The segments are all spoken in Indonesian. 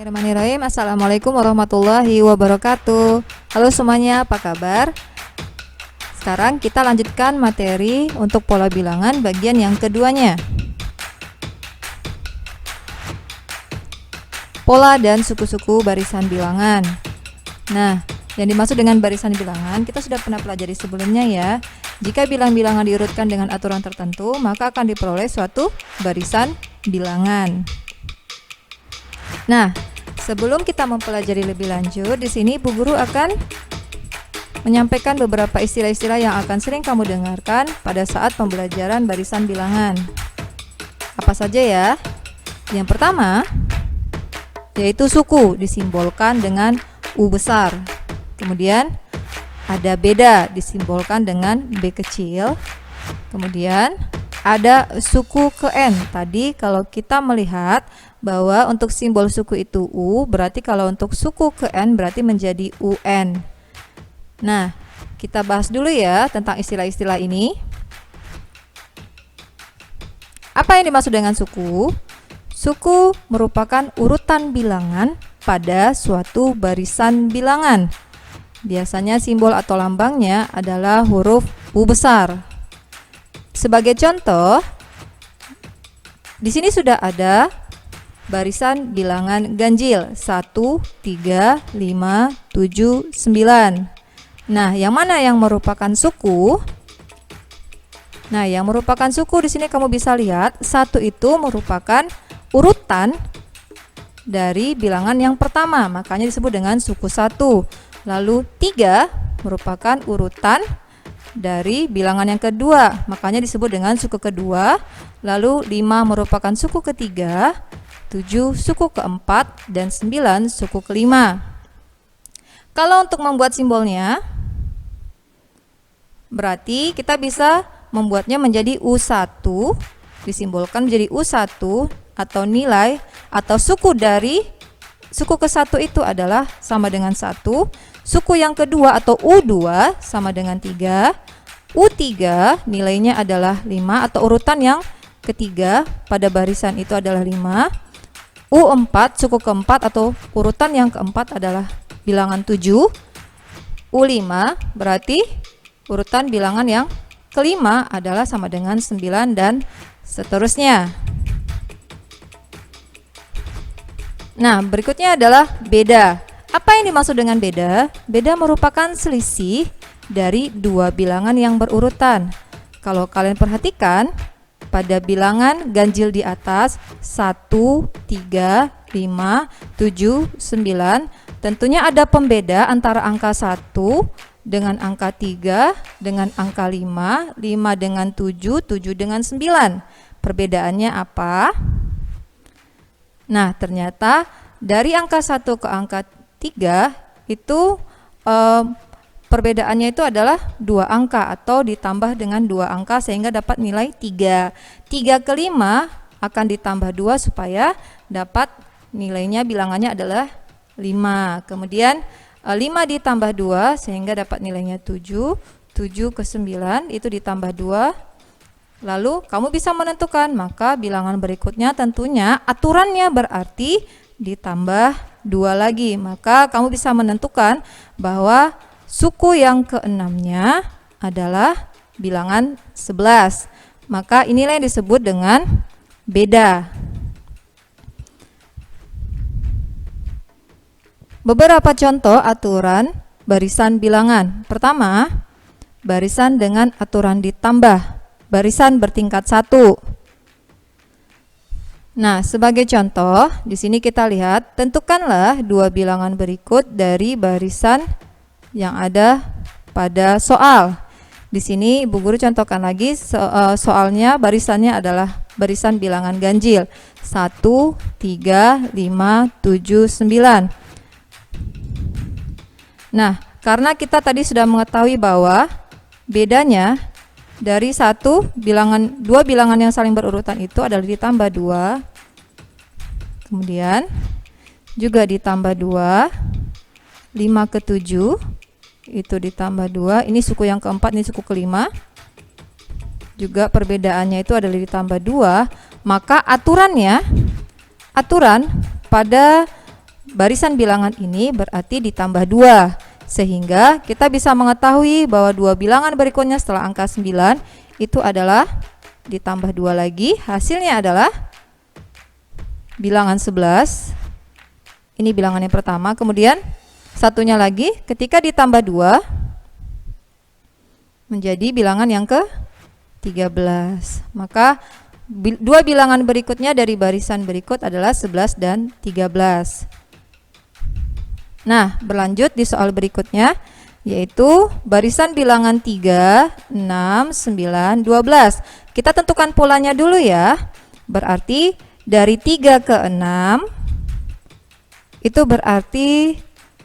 Bismillahirrahmanirrahim. Assalamualaikum warahmatullahi wabarakatuh. Halo semuanya, apa kabar? Sekarang kita lanjutkan materi untuk pola bilangan bagian yang keduanya. Pola dan suku-suku barisan bilangan. Nah, yang dimaksud dengan barisan bilangan kita sudah pernah pelajari sebelumnya ya. Jika bilangan diurutkan dengan aturan tertentu, maka akan diperoleh suatu barisan bilangan. Nah, sebelum kita mempelajari lebih lanjut, di sini Bu Guru akan menyampaikan beberapa istilah-istilah yang akan sering kamu dengarkan pada saat pembelajaran barisan bilangan. Apa saja ya? Yang pertama, yaitu suku disimbolkan dengan U besar. Kemudian ada beda disimbolkan dengan B kecil. Kemudian ada suku ke N. Tadi kalau kita melihat bahwa untuk simbol suku itu U, berarti kalau untuk suku ke N berarti menjadi UN. Nah, kita bahas dulu ya tentang istilah-istilah ini. Apa yang dimaksud dengan suku? Suku merupakan urutan bilangan pada suatu barisan bilangan. Biasanya simbol atau lambangnya adalah huruf U besar. Sebagai contoh, di sini sudah ada barisan bilangan ganjil 1, 3, 5, 7, 9. Nah, yang mana yang merupakan suku? Nah, yang merupakan suku di sini kamu bisa lihat 1 itu merupakan urutan dari bilangan yang pertama, makanya disebut dengan suku 1. Lalu 3 merupakan urutan dari bilangan yang kedua, makanya disebut dengan suku kedua. Lalu 5 merupakan suku ketiga, 7 suku keempat, dan 9 suku kelima. Kalau untuk membuat simbolnya, berarti kita bisa membuatnya menjadi U1, disimbolkan menjadi U1 atau nilai atau suku dari suku ke-1 itu adalah sama dengan 1, suku yang kedua atau U2 sama dengan 3, U3 nilainya adalah 5 atau urutan yang ketiga pada barisan itu adalah 5, U4 suku keempat atau urutan yang keempat adalah bilangan 7, U5 berarti urutan bilangan yang kelima adalah sama dengan 9 dan seterusnya. Nah, berikutnya adalah beda. Apa yang dimaksud dengan beda? Beda merupakan selisih dari dua bilangan yang berurutan. Kalau kalian perhatikan, pada bilangan ganjil di atas 1, 3, 5, 7, 9 tentunya ada pembeda antara angka 1 dengan angka 3 dengan angka 5, 5 dengan 7, 7 dengan 9. Perbedaannya apa? Nah, ternyata dari angka 1 ke angka 3 itu perbedaannya itu adalah 2 angka atau ditambah dengan 2 angka sehingga dapat nilai 3. 3 ke 5 akan ditambah 2 supaya dapat nilainya bilangannya adalah 5. Kemudian 5 ditambah 2 sehingga dapat nilainya 7. 7 ke 9 itu ditambah 2. Lalu kamu bisa menentukan, maka bilangan berikutnya tentunya aturannya berarti ditambah 2 lagi. Maka kamu bisa menentukan bahwa suku yang keenamnya adalah bilangan 11. Maka inilah yang disebut dengan beda. Beberapa contoh aturan barisan bilangan. Pertama, barisan dengan aturan ditambah, barisan bertingkat 1. Nah, sebagai contoh, di sini kita lihat, tentukanlah dua bilangan berikut dari barisan yang ada pada soal. Di sini Bu Guru contohkan lagi soalnya barisannya adalah barisan bilangan ganjil 1, 3, 5, 7, 9. Nah, karena kita tadi sudah mengetahui bahwa bedanya dari dua bilangan yang saling berurutan itu adalah ditambah 2. Kemudian juga ditambah 2. 5 ke 7 itu ditambah 2. Ini suku yang keempat, ini suku kelima. Juga perbedaannya itu adalah ditambah 2. Maka aturan pada barisan bilangan ini berarti ditambah 2. Sehingga kita bisa mengetahui bahwa dua bilangan berikutnya setelah angka 9 itu adalah ditambah 2 lagi. Hasilnya adalah bilangan 11. Ini bilangan yang pertama. Kemudian satunya lagi ketika ditambah 2 menjadi bilangan yang ke-13. Maka dua bilangan berikutnya dari barisan berikut adalah 11 dan 13. Nah, berlanjut di soal berikutnya, yaitu barisan bilangan 3, 6, 9, 12. Kita tentukan polanya dulu ya. Berarti dari 3 ke 6, itu berarti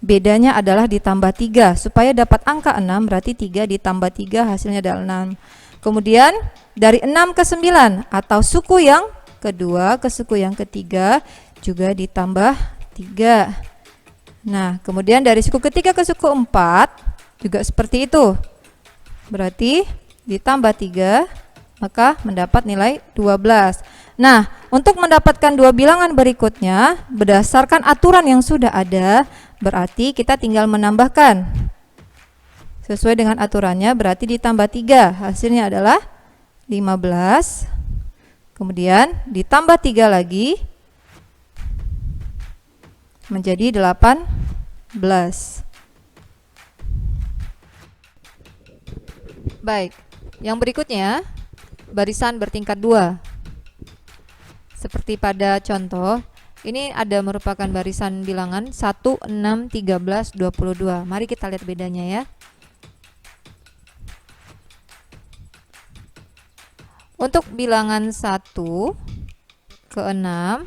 bedanya adalah ditambah 3. Supaya dapat angka 6, berarti 3 ditambah 3 hasilnya adalah 6. Kemudian dari 6 ke 9 atau suku yang kedua ke suku yang ketiga juga ditambah 3. Nah, kemudian dari suku ketiga ke suku 4 juga seperti itu. Berarti ditambah 3 maka mendapat nilai 12. Nah, untuk mendapatkan dua bilangan berikutnya berdasarkan aturan yang sudah ada, berarti kita tinggal menambahkan. Sesuai dengan aturannya berarti ditambah 3, hasilnya adalah 15. Kemudian ditambah 3 lagi menjadi 18. Baik, yang berikutnya barisan bertingkat 2. Seperti pada contoh, ini ada merupakan barisan bilangan 1, 6, 13, 22. Mari kita lihat bedanya ya. Untuk bilangan 1 ke 6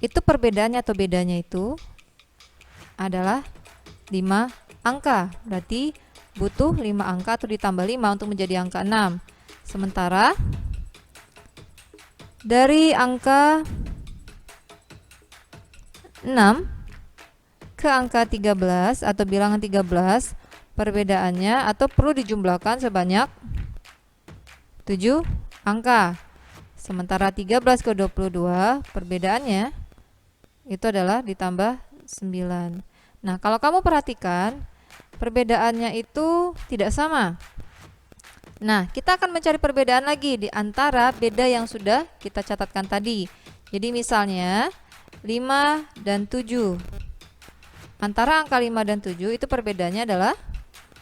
itu perbedaannya atau bedanya itu adalah 5 angka. Berarti butuh 5 angka atau ditambah 5 untuk menjadi angka 6. Sementara dari angka 6 ke angka 13 atau bilangan 13, perbedaannya atau perlu dijumlahkan sebanyak 7 angka. Sementara 13 ke 22 perbedaannya itu adalah ditambah 9. Nah, kalau kamu perhatikan perbedaannya itu tidak sama. Nah, kita akan mencari perbedaan lagi di antara beda yang sudah kita catatkan tadi. Jadi misalnya 5 dan 7. Antara angka 5 dan 7 itu perbedaannya adalah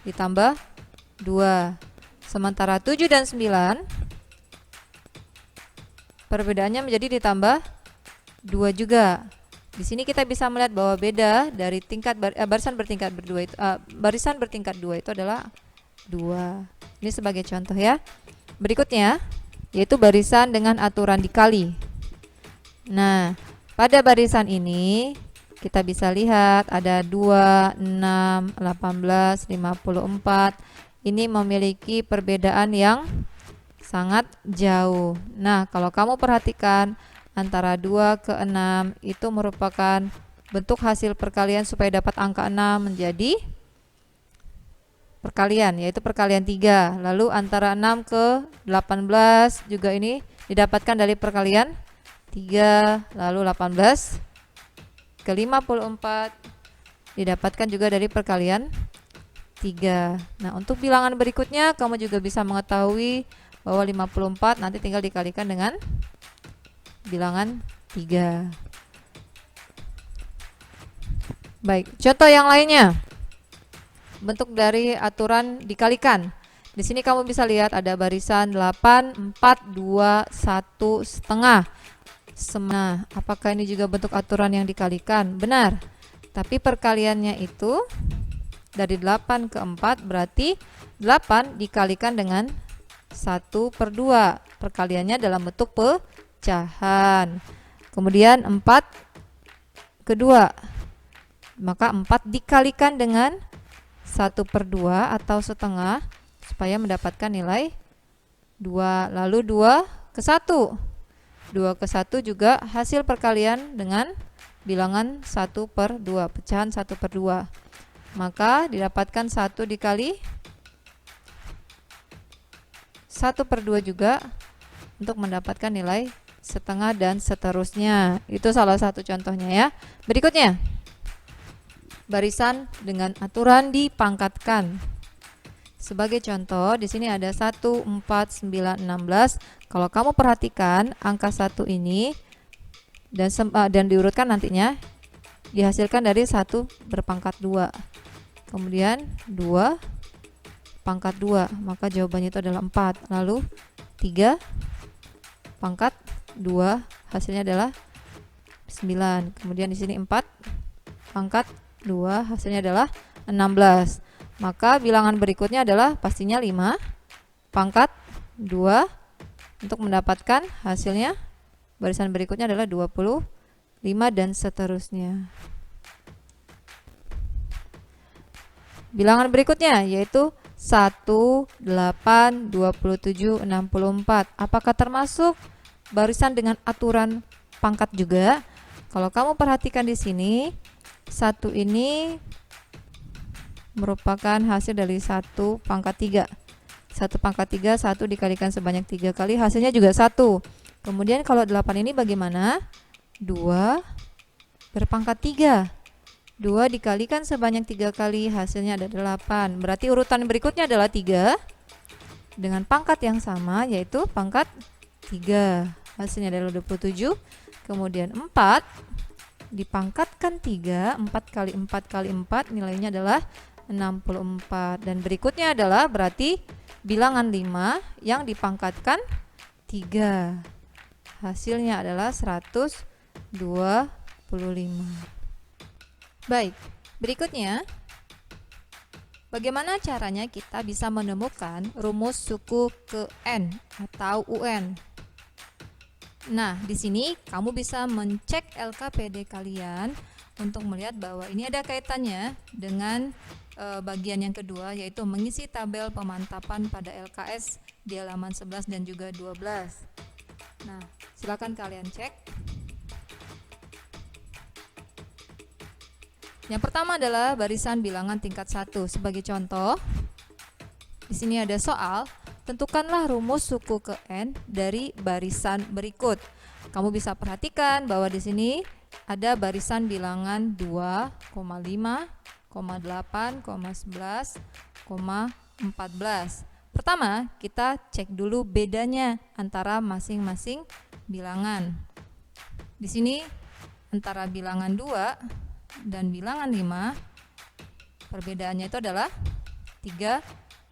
ditambah 2. Sementara 7 dan 9 perbedaannya menjadi ditambah 2 juga. Di sini kita bisa melihat bahwa beda dari tingkat barisan bertingkat berdua itu barisan bertingkat 2 itu adalah 2. Ini sebagai contoh ya. Berikutnya yaitu barisan dengan aturan dikali. Nah, pada barisan ini kita bisa lihat ada 2, 6, 18, 54. Ini memiliki perbedaan yang sangat jauh. Nah, kalau kamu perhatikan antara 2 ke 6 itu merupakan bentuk hasil perkalian supaya dapat angka 6 menjadi perkalian, yaitu perkalian 3. Lalu antara 6 ke 18 juga ini didapatkan dari perkalian 3. Lalu 18 ke 54 didapatkan juga dari perkalian 3. Nah, untuk bilangan berikutnya kamu juga bisa mengetahui bahwa 54 nanti tinggal dikalikan dengan bilangan 3. Baik, contoh yang lainnya. Bentuk dari aturan dikalikan. Di sini kamu bisa lihat ada barisan 8, 4, 2, 1 setengah. Nah, apakah ini juga bentuk aturan yang dikalikan? Benar. Tapi perkaliannya itu dari 8 ke 4 berarti 8 dikalikan dengan 1/2. Perkaliannya dalam bentuk pecahan. Kemudian 4 ke 2. Maka 4 dikalikan dengan 1/2 atau setengah supaya mendapatkan nilai 2. Lalu 2 ke 1. 2 ke 1 juga hasil perkalian dengan bilangan 1/2, pecahan 1/2. Maka didapatkan 1 dikali 1/2 juga untuk mendapatkan nilai setengah dan seterusnya. Itu salah satu contohnya ya. Berikutnya, barisan dengan aturan dipangkatkan. Sebagai contoh, di sini ada 1, 4, 9, 16. Kalau kamu perhatikan angka 1 ini dan diurutkan nantinya dihasilkan dari 1 berpangkat 2. Kemudian 2 pangkat 2, maka jawabannya itu adalah 4. Lalu 3 pangkat 2, hasilnya adalah 9. Kemudian di sini 4 pangkat 2, hasilnya adalah 16. Maka bilangan berikutnya adalah pastinya 5 pangkat 2 untuk mendapatkan hasilnya. Barisan berikutnya adalah 25 dan seterusnya. Bilangan berikutnya yaitu 1, 8, 27, 64. Apakah termasuk barisan dengan aturan pangkat juga? Kalau kamu perhatikan di sini, 1 ini merupakan hasil dari 1 pangkat 3. 1 pangkat 3, 1 dikalikan sebanyak 3 kali, hasilnya juga 1. Kemudian kalau 8 ini bagaimana? 2 berpangkat 3. 2 dikalikan sebanyak 3 kali, hasilnya ada 8. Berarti urutan berikutnya adalah 3 dengan pangkat yang sama, yaitu pangkat 3. Hasilnya adalah 27. Kemudian 4 dipangkatkan 3, 4 kali 4 kali 4, nilainya adalah 64. Dan berikutnya adalah berarti bilangan 5 yang dipangkatkan 3. Hasilnya adalah 125. Baik, berikutnya bagaimana caranya kita bisa menemukan rumus suku ke N atau UN? Nah, di sini kamu bisa mencek LKPD kalian untuk melihat bahwa ini ada kaitannya dengan bagian yang kedua, yaitu mengisi tabel pemantapan pada LKS di halaman 11 dan juga 12. Nah, silakan kalian cek. Yang pertama adalah barisan bilangan tingkat 1. Sebagai contoh, di sini ada soal, tentukanlah rumus suku ke N dari barisan berikut. Kamu bisa perhatikan bahwa di sini ada barisan bilangan 2, 5, 8, 11, 14. Pertama, kita cek dulu bedanya antara masing-masing bilangan. Di sini antara bilangan 2 dan bilangan 5, perbedaannya itu adalah 3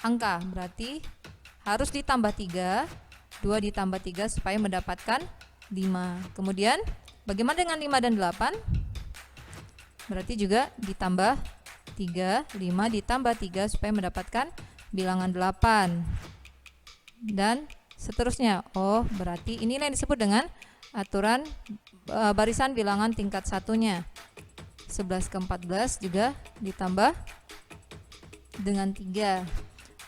angka. Berarti harus ditambah 3, 2 ditambah 3 supaya mendapatkan 5. Kemudian bagaimana dengan 5 dan 8? Berarti juga ditambah 3, 5 ditambah 3 supaya mendapatkan bilangan 8. Dan seterusnya. Oh, berarti inilah yang disebut dengan aturan barisan bilangan tingkat satunya. 11 ke 14 juga ditambah dengan 3.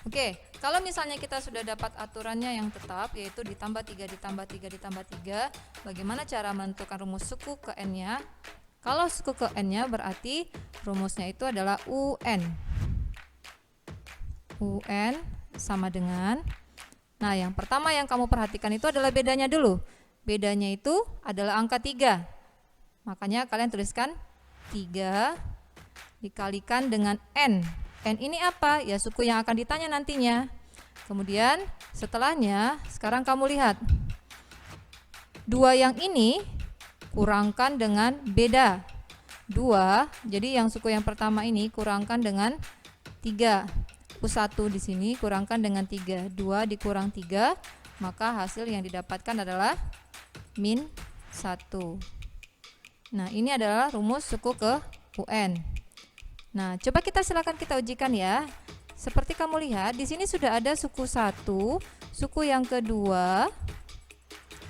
Oke, kalau misalnya kita sudah dapat aturannya yang tetap, yaitu ditambah 3, ditambah 3, ditambah 3, bagaimana cara menentukan rumus suku ke N-nya? Kalau suku ke N-nya berarti rumusnya itu adalah UN. UN sama dengan, nah yang pertama yang kamu perhatikan itu adalah bedanya dulu. Bedanya itu adalah angka 3. Makanya kalian tuliskan 3 dikalikan dengan N. N ini apa? Ya suku yang akan ditanya nantinya. Kemudian setelahnya sekarang kamu lihat 2 yang ini kurangkan dengan beda 2. Jadi yang suku yang pertama ini kurangkan dengan 3. U1 di sini kurangkan dengan 3. 2 dikurang 3, maka hasil yang didapatkan adalah min 1. Nah, ini adalah rumus suku ke UN. Nah, coba silakan kita ujikan ya. Seperti kamu lihat, di sini sudah ada suku 1, suku yang kedua,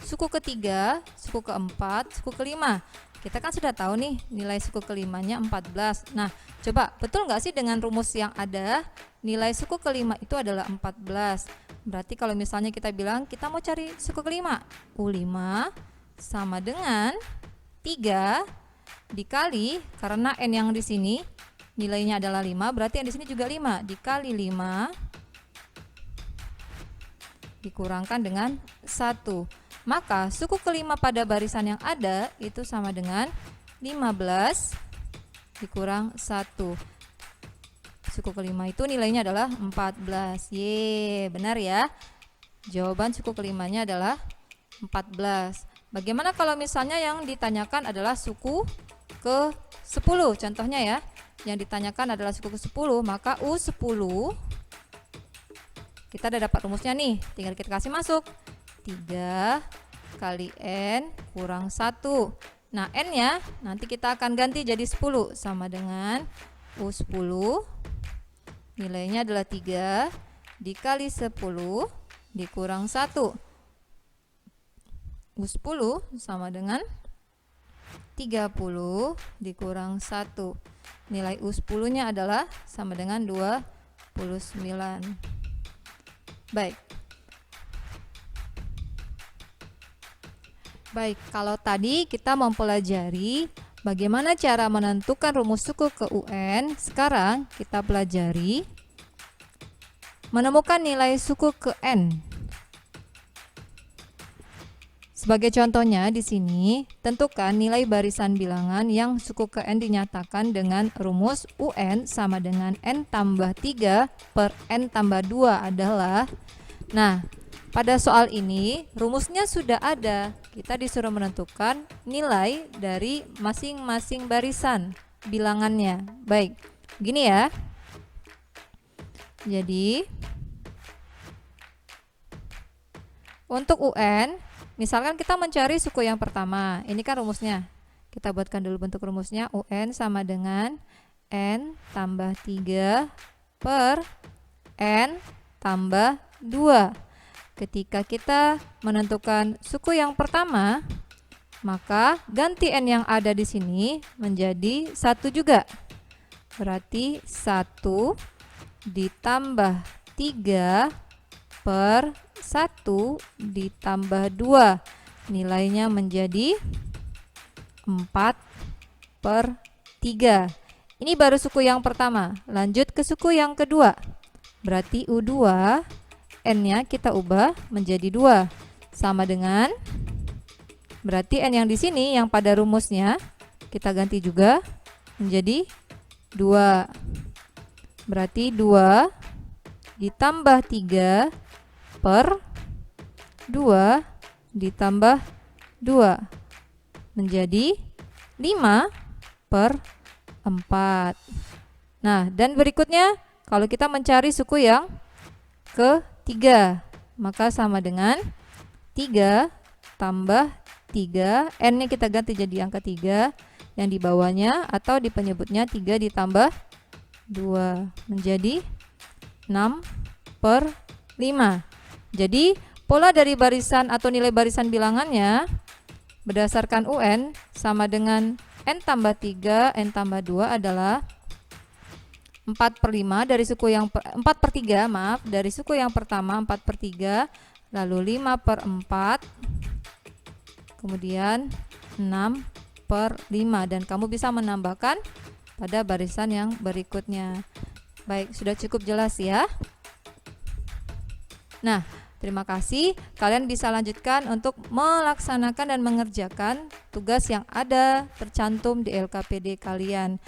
suku ketiga, suku keempat, suku kelima. Kita kan sudah tahu nih nilai suku kelimanya 14. Nah, coba betul nggak sih dengan rumus yang ada nilai suku kelima itu adalah 14. Berarti kalau misalnya kita bilang kita mau cari suku kelima, U5 sama dengan 3 dikali, karena N yang di sini nilainya adalah 5, berarti yang di sini juga 5 dikali 5 dikurangkan dengan 1. Maka suku kelima pada barisan yang ada itu sama dengan 15 dikurang 1. Suku kelima itu nilainya adalah 14. Ye, benar ya. Jawaban suku kelimanya adalah 14. Bagaimana kalau misalnya yang ditanyakan adalah suku ke-10? Contohnya ya, yang ditanyakan adalah suku ke-10, maka U10 kita udah dapat rumusnya nih, tinggal kita kasih masuk. 3 kali N kurang 1. Nah, N-nya nanti kita akan ganti jadi 10, sama dengan U10 nilainya adalah 3 dikali 10 dikurang 1. U10 sama dengan 30 dikurang 1. Nilai U10-nya adalah sama dengan 29. Baik. Baik, kalau tadi kita mempelajari bagaimana cara menentukan rumus suku ke UN, sekarang kita pelajari menemukan nilai suku ke N. Sebagai contohnya di sini, tentukan nilai barisan bilangan yang suku ke N dinyatakan dengan rumus UN sama dengan N tambah 3 per N tambah 2 adalah, nah, pada soal ini rumusnya sudah ada. Kita disuruh menentukan nilai dari masing-masing barisan bilangannya. Baik, gini ya. Jadi untuk UN, misalkan kita mencari suku yang pertama. Ini kan rumusnya. Kita buatkan dulu bentuk rumusnya. UN sama dengan N tambah 3 per N tambah 2. Ketika kita menentukan suku yang pertama, maka ganti N yang ada di sini menjadi 1 juga. Berarti 1 ditambah 3 per 1 ditambah 2. Nilainya menjadi 4 per 3. Ini baru suku yang pertama. Lanjut ke suku yang kedua. Berarti U2 N-nya kita ubah menjadi 2, sama dengan, berarti N yang di sini yang pada rumusnya kita ganti juga menjadi 2. Berarti 2 ditambah 3 per 2 ditambah 2 menjadi 5 per 4. Nah, dan berikutnya kalau kita mencari suku yang ke-3, maka sama dengan 3 tambah 3, N-nya kita ganti jadi angka 3, yang di bawahnya atau di penyebutnya 3 ditambah 2 menjadi 6 per 5. Jadi pola dari barisan atau nilai barisan bilangannya berdasarkan UN sama dengan N tambah 3, N tambah 2 adalah 4 per 5 dari suku yang 4 per 3, maaf, dari suku yang pertama 4 per 3, lalu 5 per 4, kemudian 6 per 5, dan kamu bisa menambahkan pada barisan yang berikutnya. Baik, sudah cukup jelas ya. Nah, terima kasih. Kalian bisa lanjutkan untuk melaksanakan dan mengerjakan tugas yang ada tercantum di LKPD kalian.